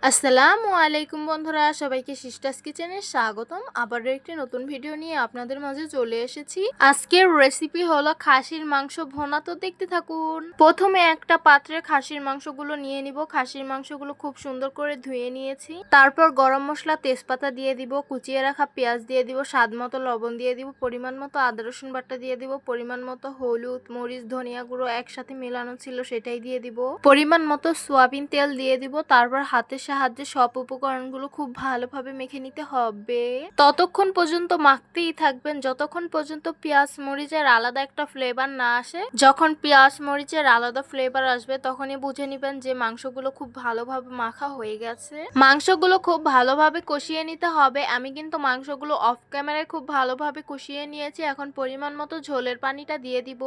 আসসালামু আলাইকুম বন্ধুরা, সবাইকে সিস্টার্স কিচেনে স্বাগতম। আবারও একটি নতুন ভিডিও নিয়ে আপনাদের মাঝে চলে এসেছি। আজকের রেসিপি হলো খাসির মাংস ভুনা। তো দেখতে থাকুন। প্রথমে একটা পাত্রে খাসির মাংসগুলো নিয়ে নিব। খাসির মাংসগুলো খুব সুন্দর করে ধুয়ে নিয়েছি। তারপর গরম মশলা, তেজপাতা দিয়ে দিব, কুচিয়ে রাখা পেঁয়াজ দিয়ে দিব, স্বাদ মতো লবণ দিয়ে দিব, পরিমাণ মতো আদা রসুন বাটা দিয়ে দিব, পরিমাণ মতো হলুদ, মরিচ, ধনিয়া গুঁড়ো একসাথে মেলানো ছিল সেটাই দিয়ে দিব, পরিমাণ মতো সয়াবিন তেল দিয়ে দিব। তারপর হাতের সাহায্যে সব উপকরণগুলো খুব ভালোভাবে মেখে নিতে হবে। ততক্ষণ পর্যন্ত মাখতেই থাকবেন যতক্ষণ পর্যন্ত পেঁয়াজ মরিচের আলাদা একটা ফ্লেভার না আসে। যখন পেঁয়াজ মরিচের আলাদা ফ্লেভার আসবে তখনই বুঝে নিবেন যে মাংসগুলো খুব ভালোভাবে মাখা হয়ে গেছে। মাংসগুলো খুব ভালোভাবে কষিয়ে নিতে হবে। আমি কিন্তু মাংসগুলো অফ ক্যামেরায় খুব ভালোভাবে কষিয়ে নিয়েছি। এখন পরিমাণ মতো ঝোলের পানিটা দিয়ে দিব।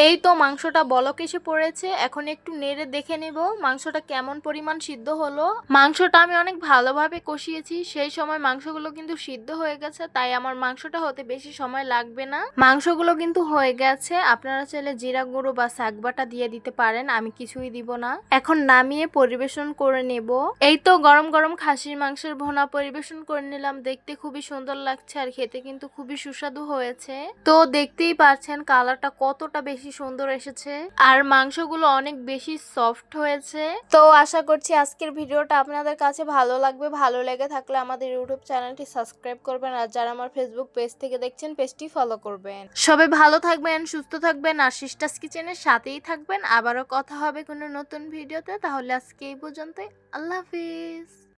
এই তো মাংসটা বলক এসে পড়েছে। এখন একটু নেড়ে দেখে নেব মাংসটা কেমন পরিমাণ সিদ্ধ হলো। মাংসটা আমি অনেক ভালোভাবে কষিয়েছি, সেই সময় মাংসগুলো কিন্তু সিদ্ধ হয়ে গেছে, তাই আমার মাংসটা হতে বেশি সময় লাগবে না। মাংসগুলো কিন্তু হয়ে গেছে। আপনারা চাইলে জিরা গুঁড়ো বা শাক বাটা দিয়ে দিতে পারেন, আমি কিছুই দিব না। এখন নামিয়ে পরিবেশন করে নেব। এই তো গরম গরম খাসির মাংসের ভুনা পরিবেশন করে নিলাম। দেখতে খুবই সুন্দর লাগছে আর খেতে কিন্তু খুবই সুস্বাদু হয়েছে। তো দেখতেই পাচ্ছেন কালারটা কতটা বেশি সুন্দর এসেছে আর মাংসগুলো অনেক বেশি সফট হয়েছে। তো আশা করছি আজকের ভিডিওটা আপনাদের কাছে ভালো লাগবে। ভালো লেগে থাকলে আমাদের ইউটিউব চ্যানেলটি সাবস্ক্রাইব করবেন আর যারা আমার ফেসবুক পেজ থেকে দেখছেন পেজটি ফলো করবেন। সবাই ভালো থাকবেন, সুস্থ থাকবেন আর সিস্টার্স কিচেনের সাথেই থাকবেন। আবারও কথা হবে কোনো নতুন ভিডিওতে। তাহলে আজকে এই পর্যন্তই। আল্লাহ হাফিজ।